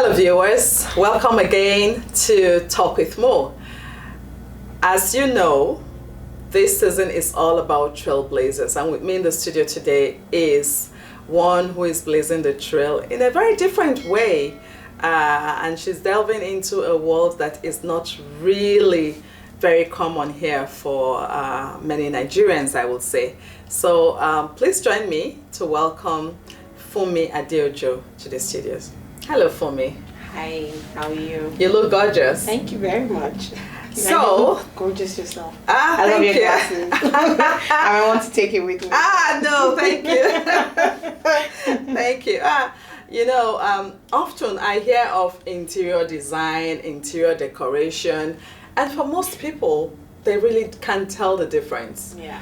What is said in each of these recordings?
Hello viewers, welcome again to Talk with Mo. As you know, this season is all about trailblazers, and with me in the studio today is one who is blazing the trail in a very different way, and she's delving into a world that is not really very common here for many Nigerians, I would say. So please join me to welcome Funmi Ade-Ojo to the studios. Hello, Funmi. Hi, how are you? You look gorgeous. Thank you very much. So gorgeous yourself. I love your glasses. I want to take it with me. No, thank you. Thank you. Often I hear of interior design, interior decoration, and for most people, they really can't tell the difference. Yeah.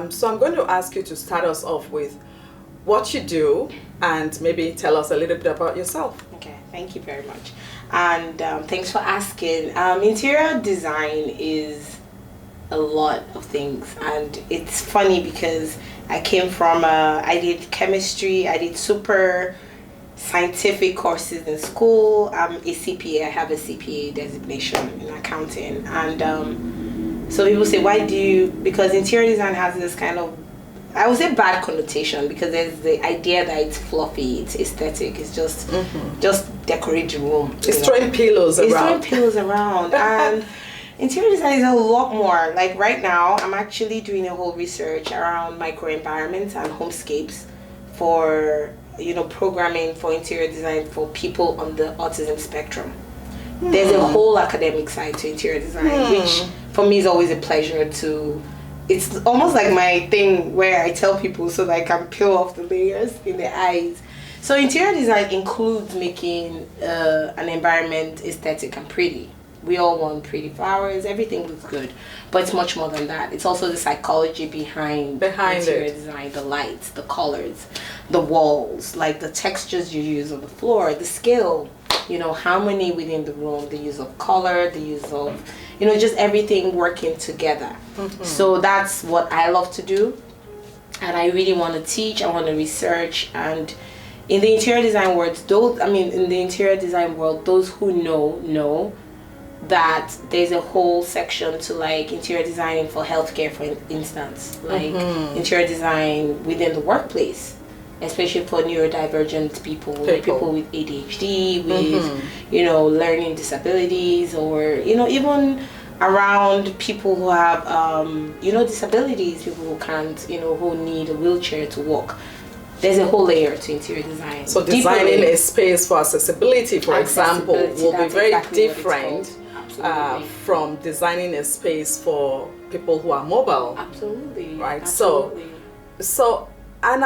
So I'm going to ask you to start us off with what you do and maybe tell us a little bit about yourself. Okay, thank you very much. And thanks for asking. Interior design is a lot of things, and it's funny because I came from, I did chemistry, I did super scientific courses in school. I'm a CPA, I have a CPA designation in accounting, and so people say, why do you, because interior design has this kind of, I would say bad connotation, because there's the idea that it's fluffy, it's aesthetic, it's just decorate the room. It's throwing pillows around. It's throwing pillows around. And interior design is a lot more. Like right now, I'm actually doing a whole research around microenvironments and homescapes for, programming for interior design for people on the autism spectrum. There's a whole academic side to interior design, which for me is always a pleasure to. It's almost like my thing where I tell people so that I can peel off the layers in their eyes. So interior design includes making an environment aesthetic and pretty. We all want pretty flowers, everything looks good, but it's much more than that. It's also the psychology behind interior design, the lights, the colors, the walls, like the textures you use on the floor, the scale, harmony within the room, the use of color, the use of, just everything working together. So that's what I love to do, and I really want to teach, I want to research. And in the interior design world, those who know that there's a whole section to like interior design for healthcare, for instance, like interior design within the workplace, especially for neurodivergent people. Like people with ADHD, with learning disabilities, or even around people who have disabilities, people who can't, who need a wheelchair to walk. There's a whole layer to interior design. So designing a space for accessibility, for example, will be very different from designing a space for people who are mobile. Absolutely. Right. Absolutely. So and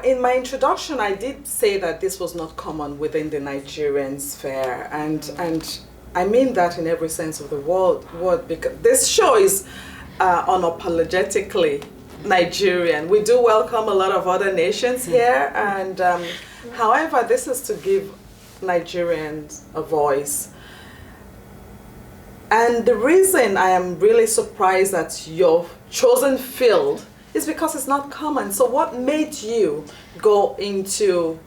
in my introduction, I did say that this was not common within the Nigerian sphere, and I mean that in every sense of the word, because this show is unapologetically Nigerian. We do welcome a lot of other nations here, and however, this is to give Nigerians a voice. And the reason I am really surprised at your chosen field is because it's not common. So what made you go into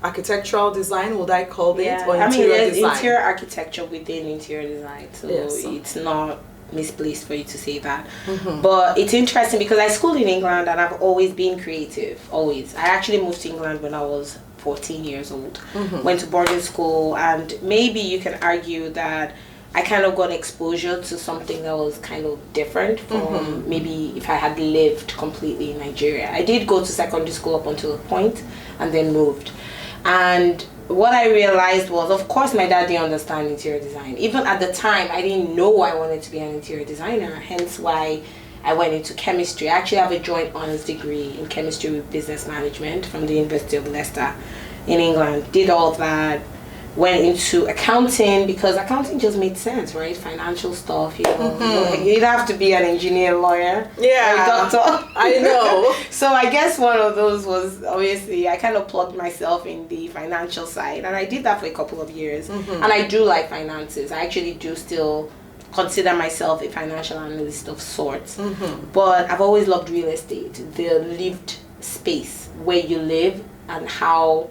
architectural design, would I call it, or interior design? Interior architecture within interior design, so it's not misplaced for you to say that. But it's interesting because I schooled in England and I've always been creative, always. I actually moved to England when I was 14 years old, went to boarding school, and maybe you can argue that I kind of got exposure to something that was kind of different from maybe if I had lived completely in Nigeria. I did go to secondary school up until a point and then moved. And what I realized was, of course, my dad didn't understand interior design. Even at the time, I didn't know I wanted to be an interior designer, hence why I went into chemistry. I actually have a joint honors degree in chemistry with business management from the University of Leicester in England. Did all of that. Went into accounting because accounting just made sense, right? Financial stuff, you don't have to be an engineer, lawyer, or a doctor. I know. So I guess one of those was, obviously, I kind of plugged myself in the financial side, and I did that for a couple of years. And I do like finances. I actually do still consider myself a financial analyst of sorts. But I've always loved real estate, the lived space where you live and how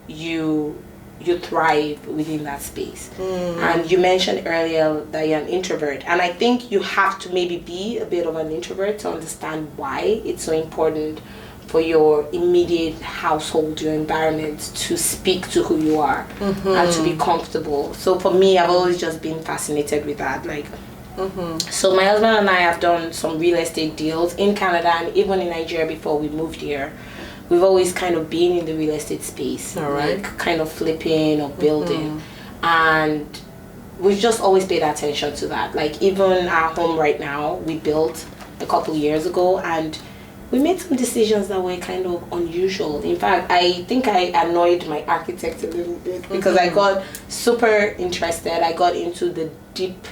you you thrive within that space. And you mentioned earlier that you're an introvert, and I think you have to maybe be a bit of an introvert to understand why it's so important for your immediate household, your environment, to speak to who you are and to be comfortable. So for me, I've always just been fascinated with that. Like, so my husband and I have done some real estate deals in Canada and even in Nigeria before we moved here. We've always kind of been in the real estate space, like kind of flipping or building, and we've just always paid attention to that. Like even our home right now, we built a couple years ago, and we made some decisions that were kind of unusual. In fact, I think I annoyed my architect a little bit because I got super interested. I got into the deep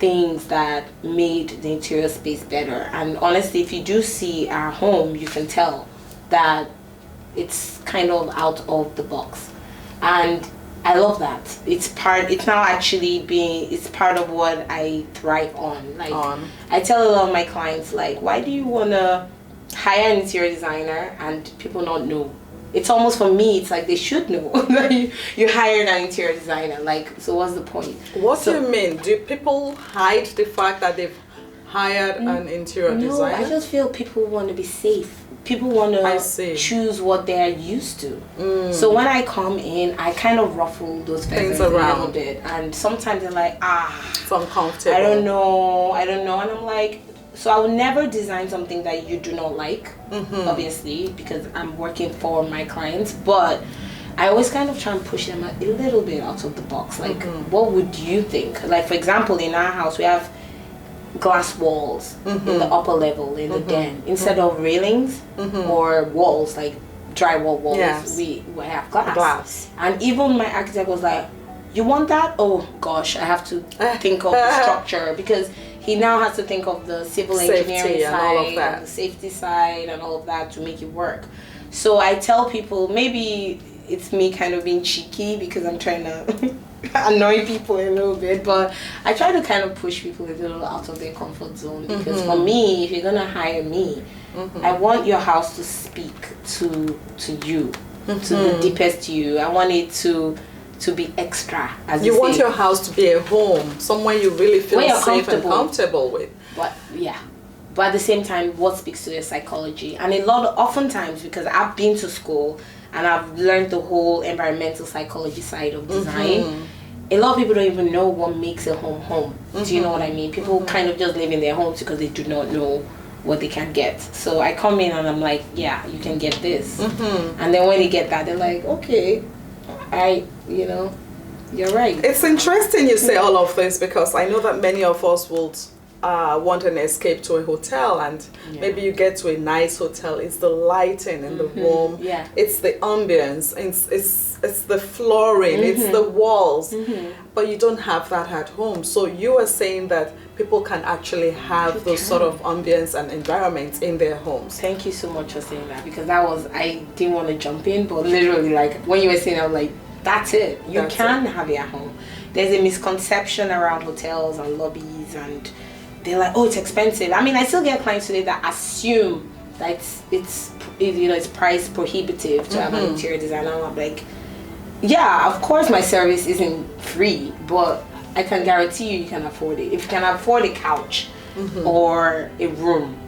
things that made the interior space better. And honestly, if you do see our home, you can tell that it's kind of out of the box. And I love that. It's now actually it's part of what I thrive on. Like I tell a lot of my clients, like, why do you want to hire an interior designer and people not know? It's almost, for me, it's like they should know that you hired an interior designer. Like, so what's the point? What do you mean? Do people hide the fact that they've hired an interior designer? No, I just feel people want to be safe. People want to choose what they're used to. So when I come in, I kind of ruffle those feathers a little bit. And sometimes they're like, it's uncomfortable. I don't know. And I'm like, so I would never design something that you do not like, obviously, because I'm working for my clients. But I always kind of try and push them a little bit out of the box. Like, what would you think? Like, for example, in our house, we have glass walls in the upper level, in the den. Instead of railings or walls, like drywall walls, we have glass. And even my architect was like, you want that? Oh gosh, I have to think of the structure, because he now has to think of the civil engineering side and the safety side and all of that to make it work. So I tell people, maybe it's me kind of being cheeky because I'm trying to annoy people a little bit, but I try to kind of push people a little out of their comfort zone, because for me, if you're gonna hire me, I want your house to speak to you, to the deepest you. I want it to be extra, as you want say. your house to be a home, somewhere you really feel safe and comfortable with. But at the same time, what speaks to their psychology? And oftentimes, because I've been to school and I've learned the whole environmental psychology side of design, a lot of people don't even know what makes a home. Do you know what I mean? People kind of just live in their homes because they do not know what they can get. So I come in and I'm like, yeah, you can get this. And then when they get that, they're like, okay, you're right. It's interesting you say all of this, because I know that many of us would want an escape to a hotel, and maybe you get to a nice hotel. It's the lighting in the room, it's the ambience, it's the flooring, it's the walls, but you don't have that at home. So you are saying that people can actually have those sort of ambience and environments in their homes. Thank you so much for saying that, because I didn't want to jump in, but literally, like, when you were saying, I was like, that's it. You can have it at home. There's a misconception around hotels and lobbies, and they're like, oh, it's expensive. I mean, I still get clients today that assume that it's price prohibitive to have an interior designer. I'm like, yeah, of course my service isn't free, but I can guarantee you can afford it. If you can afford a couch or a room,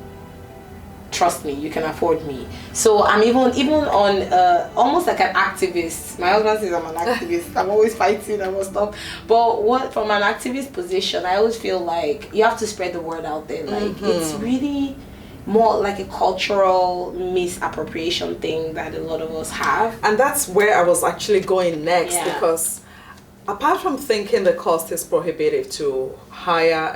trust me, you can afford me. So I'm even on almost like an activist. My husband says I'm an activist. I'm always fighting and stuff. But from an activist position, I always feel like you have to spread the word out there. Like it's really more like a cultural misappropriation thing that a lot of us have. And that's where I was actually going next, because apart from thinking the cost is prohibitive to hire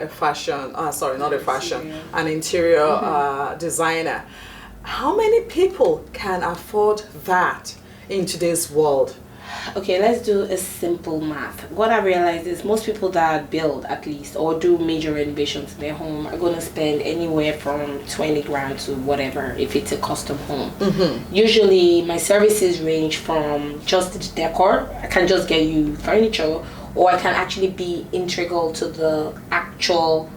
an interior designer, how many people can afford that in today's world? Okay, let's do a simple math. What I realized is most people that build, at least, or do major renovations in their home are going to spend anywhere from 20 grand to whatever if it's a custom home. Usually my services range from just the decor. I can just get you furniture, or I can actually be integral to the actual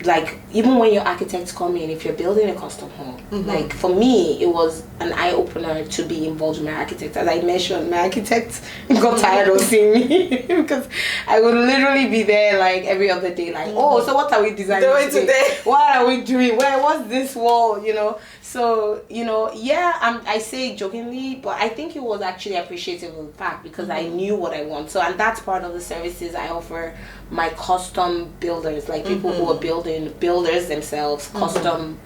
like even when your architects come in, if you're building a custom home, like for me it was an eye-opener to be involved with my architect. As I mentioned, my architect got tired of seeing me because I would literally be there like every other day, like, oh, so what are we designing today? What are we doing? What's this wall, you know? So, you know, yeah, I say it jokingly, but I think it was actually appreciative of the fact because I knew what I want. So, and that's part of the services I offer my custom builders, like people who are builders themselves, custom,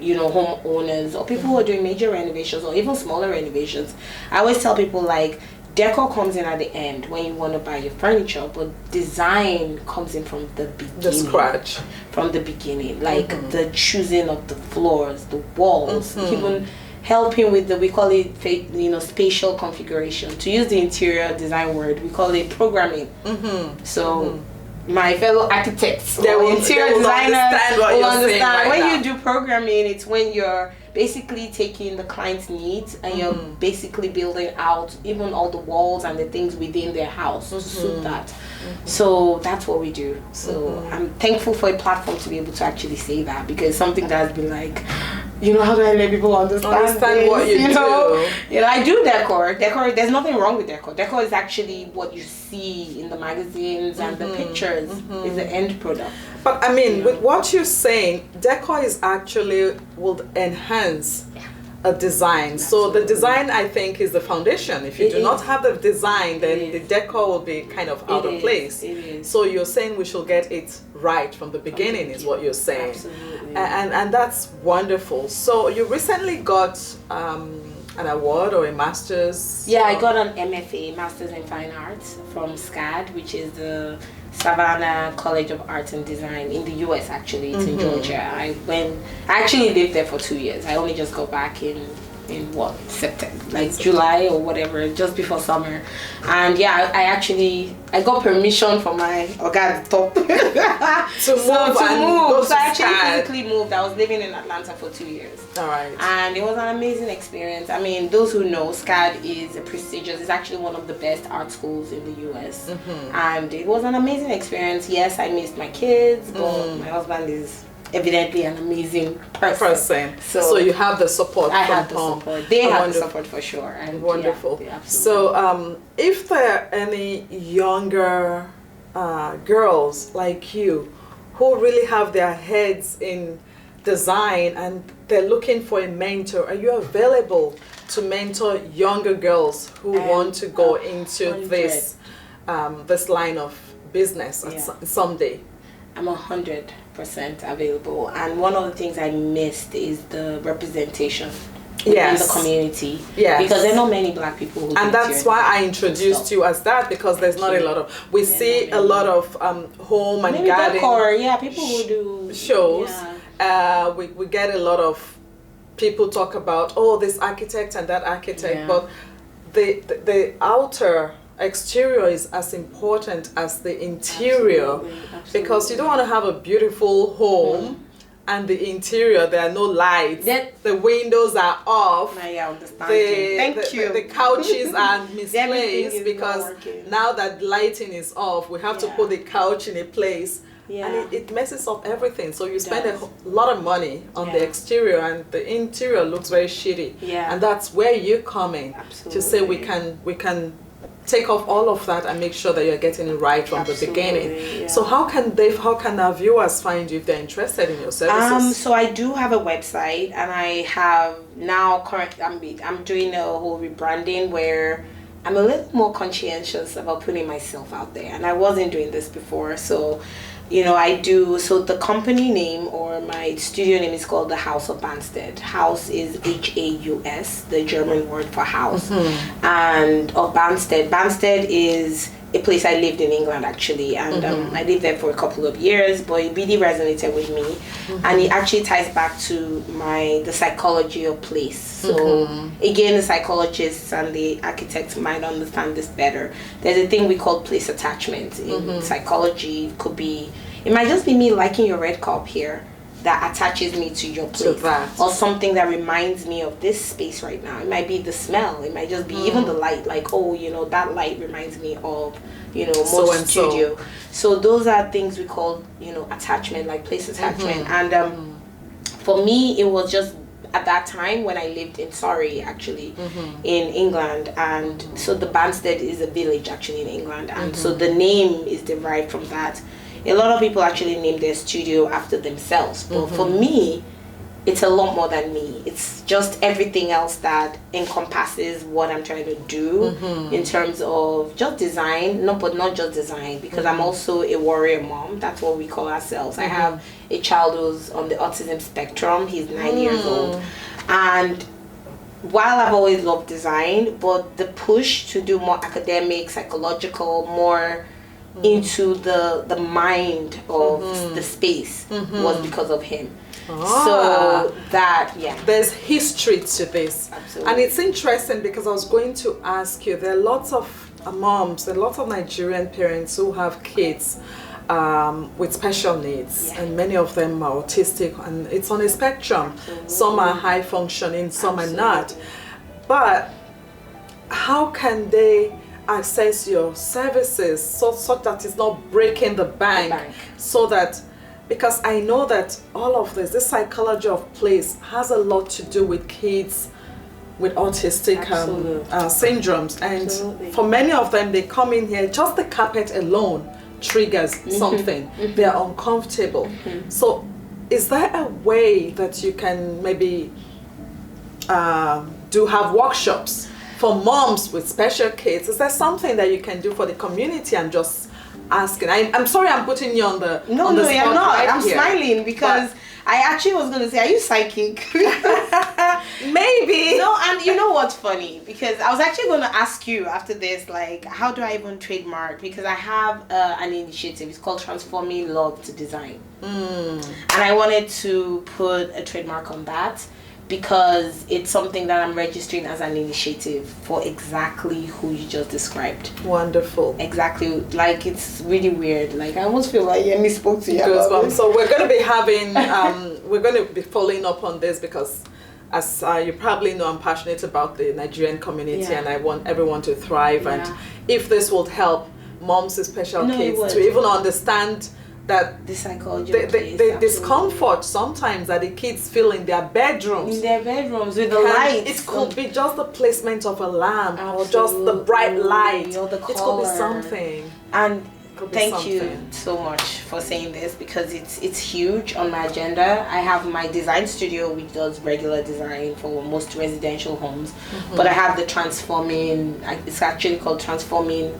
you know, homeowners, or people who are doing major renovations or even smaller renovations. I always tell people, like, decor comes in at the end when you want to buy your furniture, but design comes in from the beginning. The scratch. From the beginning, like the choosing of the floors, the walls, even helping with we call it, you know, spatial configuration. To use the interior design word, we call it programming. So my fellow architects, interior designers will understand when you do programming, it's when you're basically taking the client's needs and you're basically building out even all the walls and the things within their house to suit that. So that's what we do. So I'm thankful for a platform to be able to actually say that, because it's something that has been like, you know, how do I let people understand what you do? You know, I do decor. There's nothing wrong with decor. Decor is actually what you see in the magazines and the pictures is the end product. But I mean, with what you're saying, decor is actually will enhance a design. So the design, I think, is the foundation. If you do not have the design, then the decor will be kind of out of place. So you're saying we should get it right from the beginning, is what you're saying. Absolutely. And that's wonderful. So you recently got an award or a master's? Yeah, I got an MFA, Masters in Fine Arts, from SCAD, which is the Savannah College of Arts and Design in the US. Actually, it's in Georgia. I actually lived there for 2 years. I only just got back in what, September, like July or whatever, just before summer. And yeah, I got permission from my oga at the top to move. So I actually physically moved. I was living in Atlanta for 2 years. All right. And it was an amazing experience. I mean, those who know, SCAD is a prestigious, it's actually one of the best art schools in the US. And it was an amazing experience. Yes, I missed my kids, but my husband is evidently an amazing person. So you have the support. I have the support. They have the support for sure. And wonderful. Yeah, so if there are any younger girls like you who really have their heads in design and they're looking for a mentor, are you available to mentor younger girls who want to go into this line of business someday? I'm 100% available, and one of the things I missed is the representation in the community. Because there are not many black people who, and that's why I introduced you as that, because there's not a lot of, we see a lot of home and garden people who do shows. We get a lot of people talk about, oh, this architect and that architect, but the outer exterior is as important as the interior. Absolutely. Because you don't want to have a beautiful home and the interior there are no lights, the windows are off, the couches are misplaced because now that lighting is off, we have to put the couch in a place. And it messes up everything. So you spend a lot of money on the exterior and the interior looks very shitty. And that's where you come in to say we can take off all of that and make sure that you're getting it right from the beginning. So how can our viewers find you if they're interested in your services? So I do have a website, and I have now I'm doing a whole rebranding where I'm a little more conscientious about putting myself out there, and I wasn't doing this before. So I do. So the company name or my studio name is called the House of Banstead. House is Haus, the German word for house. And of Banstead. Banstead is a place I lived in England actually, and I lived there for a couple of years, but it really resonated with me, and it actually ties back to the psychology of place. So again, the psychologists and the architects might understand this better. There's a thing we call place attachment in psychology. It might just be me liking your red cup here, that attaches me to your place, or something that reminds me of this space right now. It might be the smell, it might just be even the light, like, oh, you know, that light reminds me of, you know, most studio. So those are things we call, you know, attachment, like place attachment. And for me, it was just at that time when I lived in Surrey, actually, in England. And so the Banstead is a village actually in England, and so the name is derived from that. A lot of people actually name their studio after themselves, but for me, it's a lot more than me. It's just everything else that encompasses what I'm trying to do in terms of just design, but not just design, because I'm also a warrior mom. That's what we call ourselves. I have a child who's on the autism spectrum. He's 9 years old. And while I've always loved design, but the push to do more academic, psychological, more into the mind of the space was because of him. So that, there's history to this. Absolutely. And it's interesting because I was going to ask you, there are lots of moms, there are lots of Nigerian parents who have kids with special needs, and many of them are autistic, and it's on a spectrum. Some are high functioning, some are not. But how can they access your services so that it's not breaking the bank, so that, because I know that all of this psychology of place has a lot to do with kids with autistic syndromes, and for many of them, they come in here, just the carpet alone triggers something. They're uncomfortable. So is there a way that you can maybe have workshops for moms with special kids? Is there something that you can do for the community? I'm just asking. I'm sorry I'm putting you on the No, on the you're spot not. right I'm here. smiling because I actually was going to say, are you psychic? Maybe. No, and you know what's funny? Because I was actually going to ask you after this, like, how do I even trademark? Because I have an initiative. It's called Transforming Love to Design. And I wanted to put a trademark on that, because it's something that I'm registering as an initiative for exactly who you just described. Wonderful. Exactly. Like, it's really weird. Like, I almost feel like Yemi spoke to you about this. So we're going to be having, we're going to be following up on this because, as you probably know, I'm passionate about the Nigerian community, and I want everyone to thrive. And if this would help moms with special kids to even understand that the psychology, the discomfort sometimes that the kids feel in their bedrooms. With the lights. It could be just the placement of a lamp, or just the bright light, or the color. It could be something. And thank you so much for saying this, because it's huge on my agenda. I have my design studio, which does regular design for most residential homes, but I have the transforming, it's actually called Transforming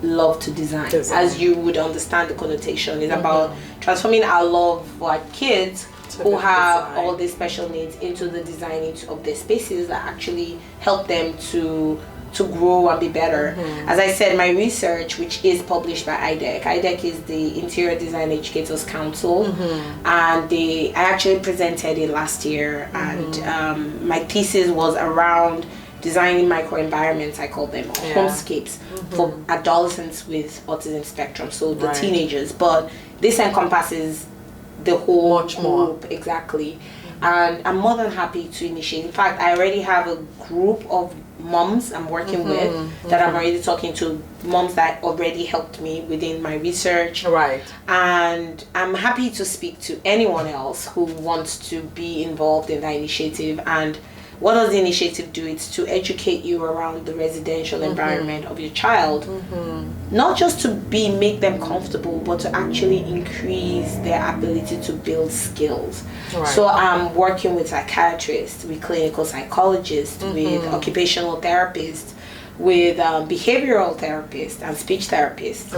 Love to Design. As you would understand the connotation. It's about transforming our love for our kids who have all these special needs into the design of their spaces that actually help them to grow and be better. As I said, my research, which is published by IDEC is the Interior Design Educators Council, and I actually presented it last year, and my thesis was around designing microenvironments, I call them, homescapes, for adolescents with autism spectrum, so the teenagers. But this encompasses the whole group, exactly. And I'm more than happy to initiate. In fact, I already have a group of moms I'm working with that I'm already talking to, moms that already helped me within my research. And I'm happy to speak to anyone else who wants to be involved in that initiative. And what does the initiative do? It's to educate you around the residential environment of your child, not just to make them comfortable, but to actually increase their ability to build skills. So I'm working with psychiatrists, with clinical psychologists, with occupational therapists, with behavioral therapists and speech therapists.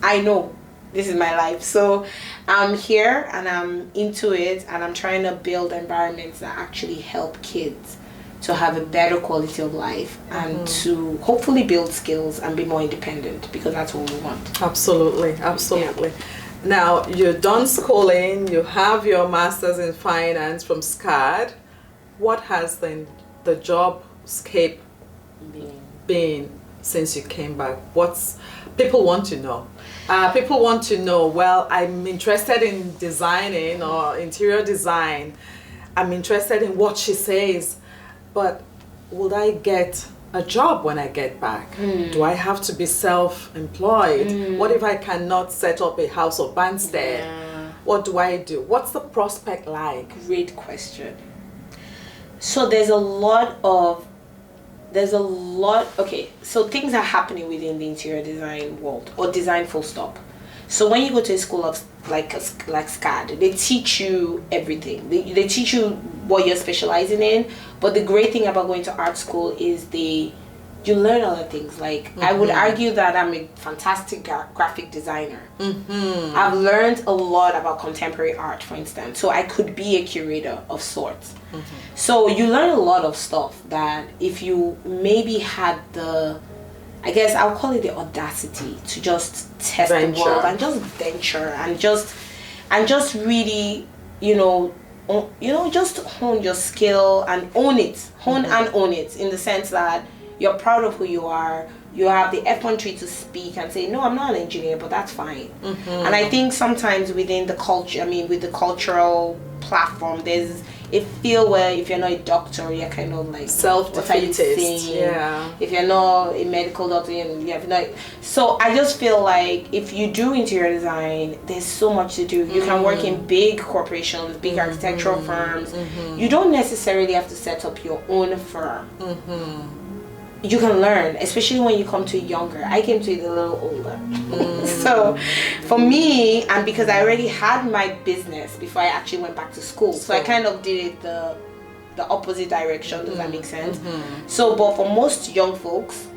I know this is my life, so I'm here and I'm into it, and I'm trying to build environments that actually help kids to have a better quality of life and to hopefully build skills and be more independent, because that's what we want. Absolutely. Now, you're done schooling, you have your master's in finance from SCAD. What has then the job scape been since you came back? What's people want to know? People want to know, well, I'm interested in designing or interior design. I'm interested in what she says, but would I get a job when I get back? Do I have to be self-employed? What if I cannot set up a house of Banstead? Yeah. What do I do? What's the prospect like? Great question. So there's a lot, okay, so things are happening within the interior design world, or design full stop. So when you go to a school of like SCAD, they teach you everything. They teach you what you're specializing in, but the great thing about going to art school is you learn other things. Like, I would argue that I'm a fantastic graphic designer. I've learned a lot about contemporary art, for instance, so I could be a curator of sorts. So you learn a lot of stuff that if you maybe had I guess I'll call it the audacity to just test the world and just venture and just really, just hone your skill and own it. And own it, in the sense that you're proud of who you are. You have the effrontery to speak and say, no, I'm not an engineer, but that's fine. And I think sometimes within the culture, with the cultural platform, there's where if you're not a doctor, you're kind of like self-defeatist. Yeah. If you're not a medical doctor, you have not. So I just feel like if you do interior design, there's so much to do. You can work in big corporations, big architectural firms. You don't necessarily have to set up your own firm. You can learn, especially when you come to younger. I came to it a little older. So for me, and because I already had my business before I actually went back to school, so I kind of did it the opposite direction. Does that make sense? So, but for most young folks,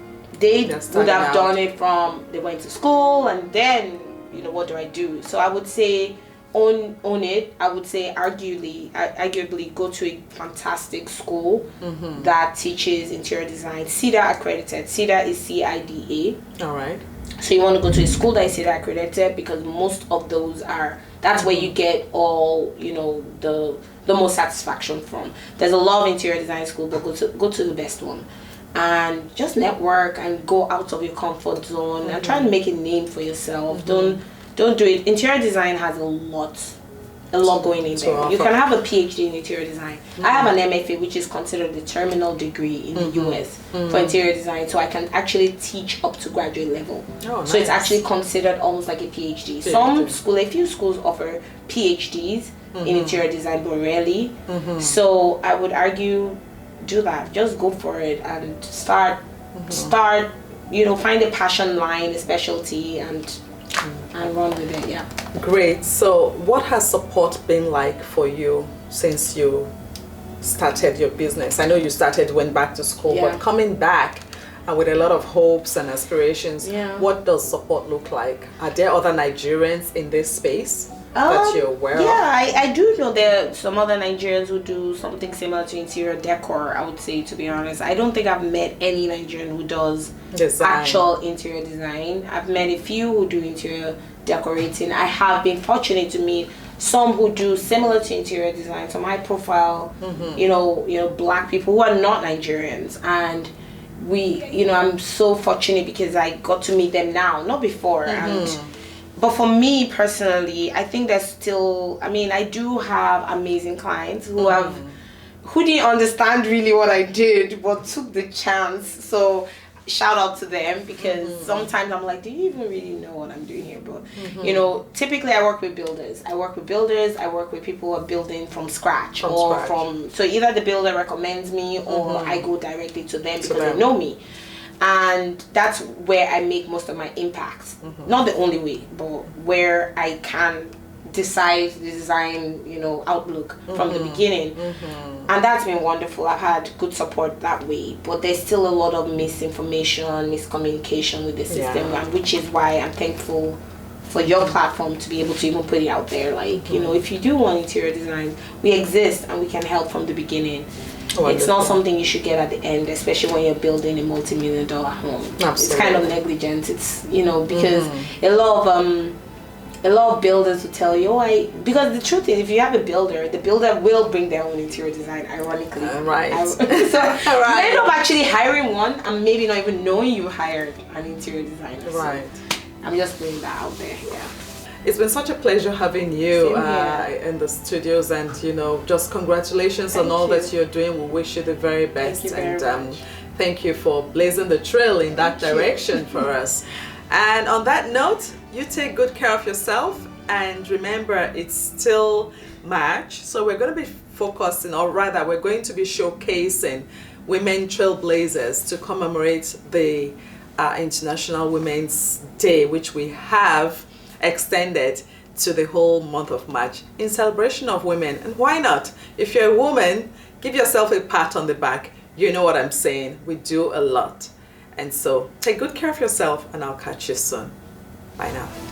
they would have done it from, they went to school and then, what do I do? So I would say own it. I would say arguably go to a fantastic school that teaches interior design, CIDA accredited. CIDA is CIDA. All right. So you want to go to a school that is CIDA accredited, because most of those that's where you get all the most satisfaction from. There's a lot of interior design schools, but go to the best one and just network and go out of your comfort zone and try and make a name for yourself. Don't do it. Interior design has a lot going in there. You can have a PhD in interior design. I have an MFA, which is considered the terminal degree in the US for interior design, so I can actually teach up to graduate level. So it's actually considered almost like a PhD. A few schools offer PhDs in interior design, but rarely. So I would argue, do that. Just go for it and start. Find a passion line, a specialty, and run with it. Yeah. Great. So what has support been like for you since you started your business? I know you went back to school, but coming back and with a lot of hopes and aspirations, what does support look like? Are there other Nigerians in this space that you're aware of? Yeah, I do know there are some other Nigerians who do something similar to interior decor, I would say, to be honest. I don't think I've met any Nigerian who does actual interior design. I've met a few who do interior decorating. I have been fortunate to meet some who do similar to interior design, some high profile, black people who are not Nigerians. And I'm so fortunate because I got to meet them now, not before. But for me personally, I think there's still, I do have amazing clients who didn't understand really what I did, but took the chance. So shout out to them, because sometimes I'm like, do you even really know what I'm doing here? But, typically I work with builders. I work with people who are building from scratch. So either the builder recommends me or I go directly to them because they know me. And that's where I make most of my impacts. Not the only way, but where I can decide the design, outlook from the beginning. And that's been wonderful. I've had good support that way, but there's still a lot of misinformation, miscommunication with the system, and which is why I'm thankful for your platform to be able to even put it out there. Like, if you do want interior design, we exist and we can help from the beginning. It's not something you should get at the end, especially when you're building a multi-million-dollar home. Absolutely. It's kind of negligent. It's because a lot of builders will tell you, because the truth is, if you have a builder, the builder will bring their own interior design, ironically. Right. So you end up actually hiring one and maybe not even knowing you hired an interior designer. Right. I'm just putting that out there. Yeah. It's been such a pleasure having you Same here. in the studios, and just congratulations on Thank all you. that you're doing. We wish you the very best. Thank you very And much. thank you for blazing the trail in that Thank you. direction for us. And on that note, you take good care of yourself, and remember, it's still March, so we're going to be focusing, or rather we're going to be showcasing women trailblazers to commemorate the International Women's Day, which we have extended to the whole month of March in celebration of women. And why not? If you're a woman, give yourself a pat on the back. You know what I'm saying. We do a lot. And so take good care of yourself, and I'll catch you soon. Bye now.